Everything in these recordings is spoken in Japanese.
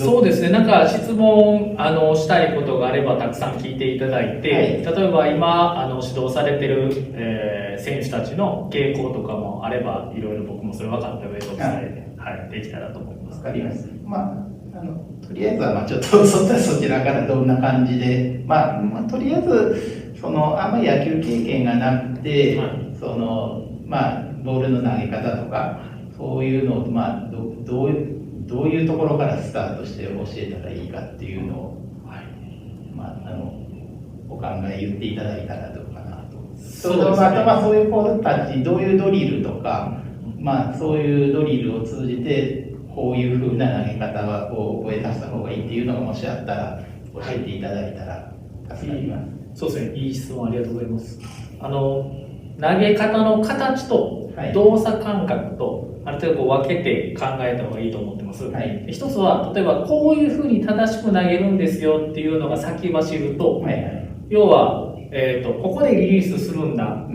そうですね、なんか質問したいことがあればたくさん聞いていただいて、例えば今指導されてる、選手たちの傾向とかもあれば、いろいろ僕もそれ分かった上でお伝え、できたらと思います。わかります。とりあえずはちょっとそちらからどんな感じで、とりあえずあんまり野球経験がなくて、ボールの投げ方とかそういうのを、どういうところからスタートして教えたらいいかっていうのを、お考え言っていただいたらどうかなと。そういう子たちどういうドリルとか、そういうドリルを通じてこういうふうな投げ方を覚えさせた方がいいっていうのがもしあったら教えていただいたら助かります。そうですね、いい質問ありがとうございます。投げ方の形と動作感覚とある程度分けて考えた方がいいと思ってます。一つは例えばこういうふうに正しく投げるんですよっていうのが先走ると、要は、ここでリリースするんだ、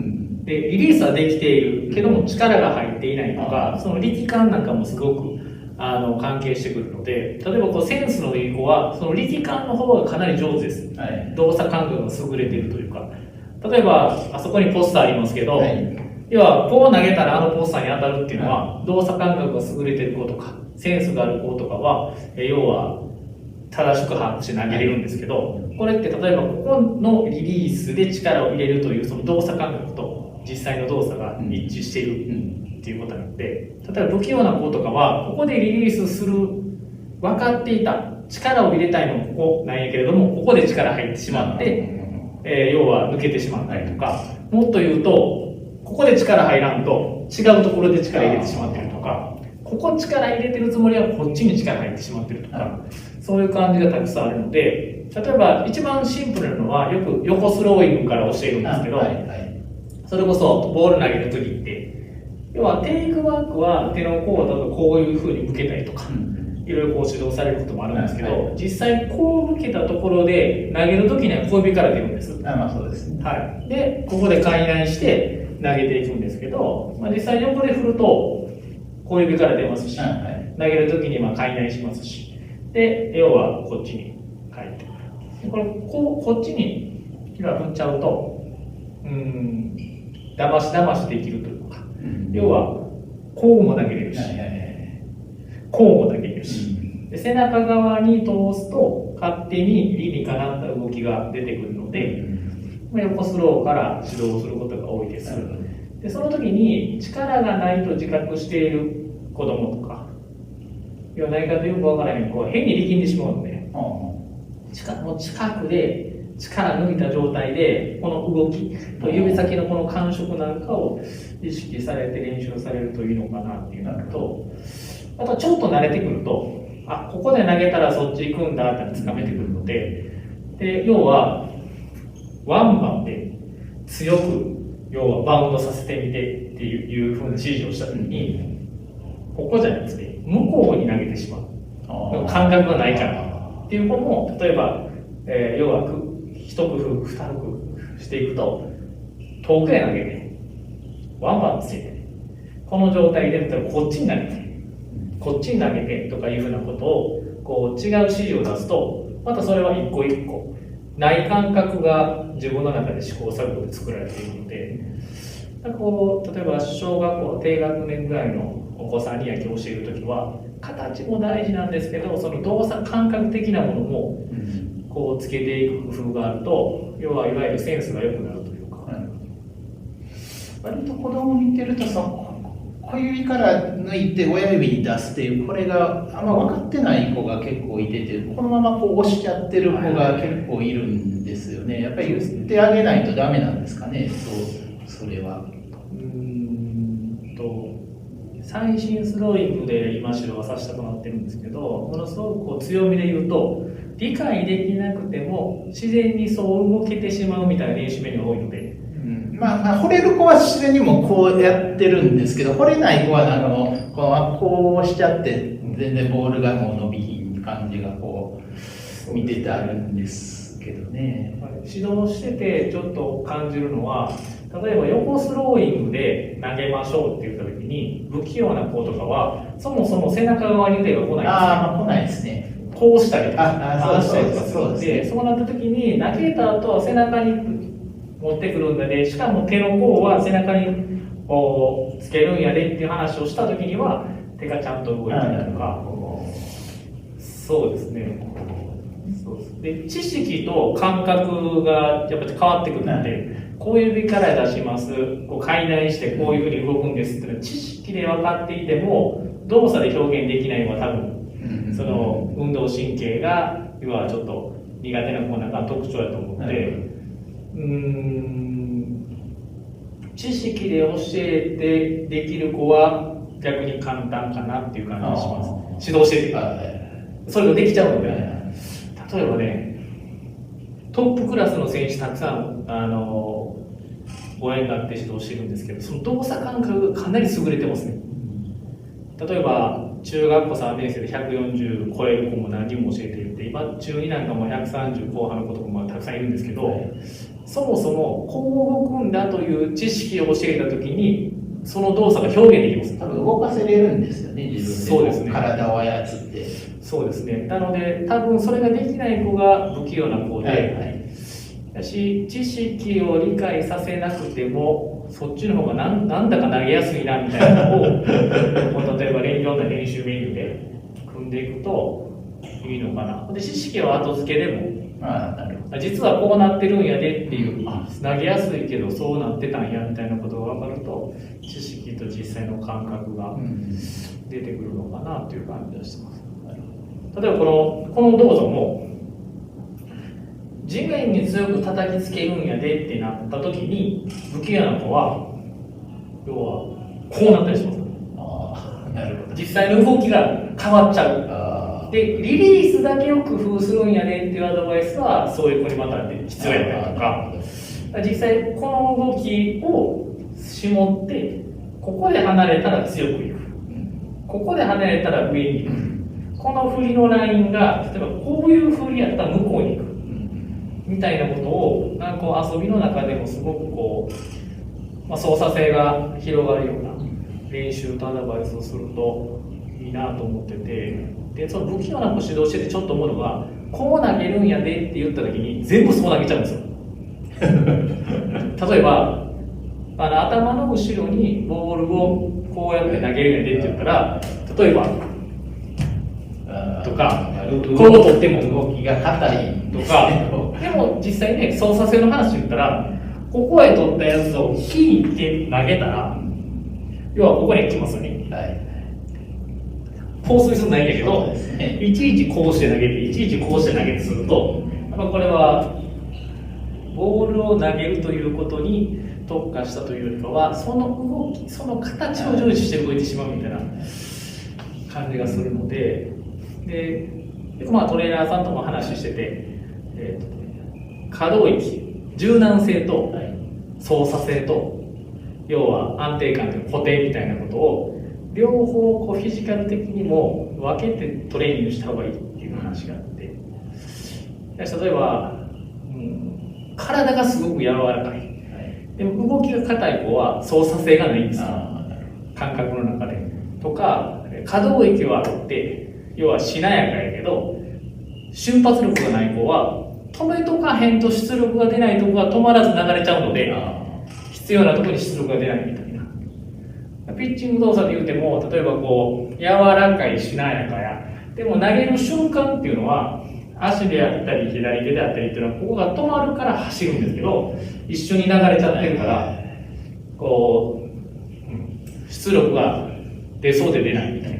でリリースはできているけども力が入っていないとか、その力感なんかもすごく関係してくるので、例えばセンスのいい子はその力感の方がかなり上手です、動作感覚が優れているというか、例えばあそこにポスターありますけど、要はこう投げたらポスターに当たるっていうのは、動作感覚が優れている子とかセンスがある子とかは、要は正しく把握して投げれるんですけど、これって例えばここのリリースで力を入れるというその動作感覚と実際の動作が一致しているっていうことなので、例えば不器用な子とかはここでリリースする分かっていた力を入れたいのはここなんやけれども、ここで力入ってしまって、要は抜けてしまったりとか、もっと言うとここで力入らんと違うところで力入れてしまってるとか、ここ力入れてるつもりはこっちに力入ってしまってるとか、そういう感じがたくさんあるので、例えば一番シンプルなのはよく横スローイングから教えるんですけど、それこそボール投げるときって要はテイクバックは手の甲だとこういう風に向けたりとか、いろいろ指導されることもあるんですけど、実際こう向けたところで投げるときには小指から出るんです。そうですね。でここで回内して投げていくんですけど、実際横で振ると小指から出ますし、投げるときに回内しますし、で要はこっちに返ってくる。これこっちに振っちゃうとだましできるというか、要はこうも投げれるし、こうも投げれるし、で背中側に通すと勝手に理にかなった動きが出てくるので、横スローから指導することが多いです。でその時に力がないと自覚している子供とか、要は何かとよく分からへん子は変に力んでしまうので、もう近くで力抜いた状態でこの動きと指先のこの感触なんかを意識されて練習されるといいのかなっていうのと、あとちょっと慣れてくると、ここで投げたらそっち行くんだってつかめてくるので、要はワンバンで強く要はバウンドさせてみてっていうふうな指示をした時に、ここじゃなくて向こうに投げてしまう、感覚がないからっていう子も、例えば、要は一工夫二工夫していくと遠くへ投げてワンバンつけて、この状態で例えばこっちに投げてこっちに投げてとかいうふうなことを違う指示を出すと、またそれは一個一個ない感覚が自分の中で試行錯誤で作られているので、例えば小学校低学年ぐらいのお子さんに野球を教えるときは形も大事なんですけど、その動作感覚的なものもつけていく工夫があると、要はいわゆるセンスが良くなるというか、割と子供見てると小指から抜いて親指に出すっていう、これがあんま分かってない子が結構いてて、このまま押しちゃってる子が結構いるんですよね。やっぱり言ってあげないとダメなんですかね、それは。最新スローイングで今指導はさせてもらってるんですけど、ものすごく強みで言うと、理解できなくても自然にそう動けてしまうみたいな練習メニューが多いので、惚れる子は自然にもこうやってるんですけど、惚れない子はなんかもうこうしちゃって全然ボールがもう伸びひん感じが見ててあるんですけどね。指導しててちょっと感じるのは、例えば横スローイングで投げましょうって言った時に不器用な子とかはそもそも背中側に腕が来ないんですね。来ないですね。こうしたりとかあ回したりとかするんで、そうなった時に投げた後は背中に持ってくるんだで、しかも手の甲は背中にこうつけるんやでっていう話をした時には手がちゃんと動いたりとか、そうですね。そうで、知識と感覚がやっぱり変わってくるので、こういう指から出します、こう解内してこういうふうに動くんですっていうのは知識で分かっていても動作で表現できないのは多分その運動神経が要はちょっと苦手な子なんかの特徴だと思って、知識で教えてできる子は逆に簡単かなっていう感じがします。指導してて、それができちゃうので、例えばね、トップクラスの選手たくさんご縁があって指導してるんですけど、その動作感覚がかなり優れてますね。例えば中学校3年生で140超える子も何人も教えていて、今中2なんかも130後半の子とかもたくさんいるんですけど、そもそもこう動くんだという知識を教えたときにその動作が表現できます。多分動かせれるんですよね、自分で。そうですね。体を操って。そうですね。なので多分それができない子が不器用な子で、だし知識を理解させなくてもそっちの方がなんだか投げやすいなみたいなのを例えばいろんな練習メニューで組んでいくといいのかな。で知識は後付けでも、なるほど。実はこうなってるんやでっていう、投げやすいけどそうなってたんやみたいなことが分かると知識と実際の感覚が出てくるのかなという感じがしてます。例えばこの動作も地面に強く叩きつけるんやでってなった時に不器用な子は要はこうなったりします。なるほど。実際の動きが変わっちゃう。でリリースだけを工夫するんやでっていうアドバイスはそういう子にまた必要やったりとか、実際この動きを絞ってここで離れたら強くいく、ここで離れたら上に行く、この振りのラインが例えばこういう振りやったら向こうに行くみたいなことをなんかこう遊びの中でもすごくこう、操作性が広がるような練習とアドバイスをするといいなと思ってて、でその不器用な子指導しててちょっと思うのがこう投げるんやでって言った時に全部そう投げちゃうんですよ。例えば頭の後ろにボールをこうやって投げるんやでって言ったら、例えばとかこう取っても動きが硬いとかでも実際ね操作性の話言ったらここへ取ったやつを引いて投げたら要はここに来ますよね。放水するのないんだけど、いちいちこうして投げていちいちこうして投げてするとこれはボールを投げるということに特化したというよりかはその動きその形を重視して動いてしまうみたいな感じがするので、トレーナーさんとも話してて、可動域柔軟性と操作性と要は安定感という固定みたいなことを両方フィジカル的にも分けてトレーニングした方がいいっていう話があって、例えば、体がすごく柔らかい、でも動きが硬い子は操作性がないんですよ、感覚の中で。とか可動域はあって要はしなやかやけど瞬発力がない子は止めとかへんと出力が出ないとこが止まらず流れちゃうので必要なところに出力が出ないみたいな。ピッチング動作で言うても例えばこう柔らかいしなやかやでも投げる瞬間っていうのは足であったり左手であったりっていうのはここが止まるから走るんですけど一緒に流れちゃってるからこう出力が出そうで出ないみたいな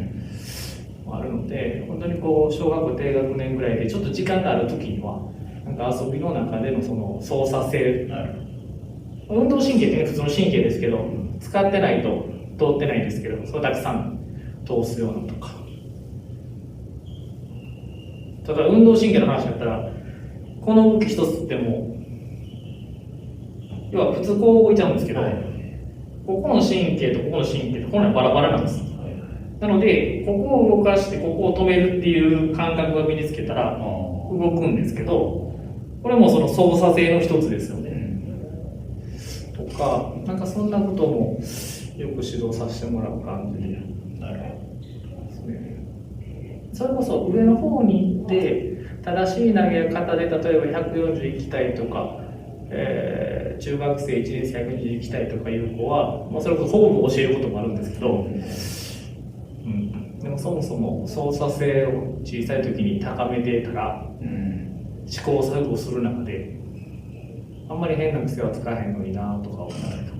のがあるので、本当にこう小学校低学年ぐらいでちょっと時間がある時にはなんか遊びの中でのその操作性、運動神経って普通の神経ですけど使ってないと通ってないんですけどそれをたくさん通すようなとか、ただ運動神経の話だったらこの動き一つっても要は普通こう動いちゃうんですけど、ここの神経とここの神経って本来バラバラなんです。なのでここを動かしてここを止めるっていう感覚が身につけたら動くんですけど、これもその操作性の一つですよね、とかなんかそんなこともよく指導させてもらう感じで、それこそ上の方に行って正しい投げ方で例えば140いきたいとか、中学生1年生120いきたいとかいう子は、まあ、それこそフォームを教えることもあるんですけど、でもそもそも操作性を小さい時に高めてたら、試行錯誤する中であんまり変な癖はつかへんのになとか思ったりとか。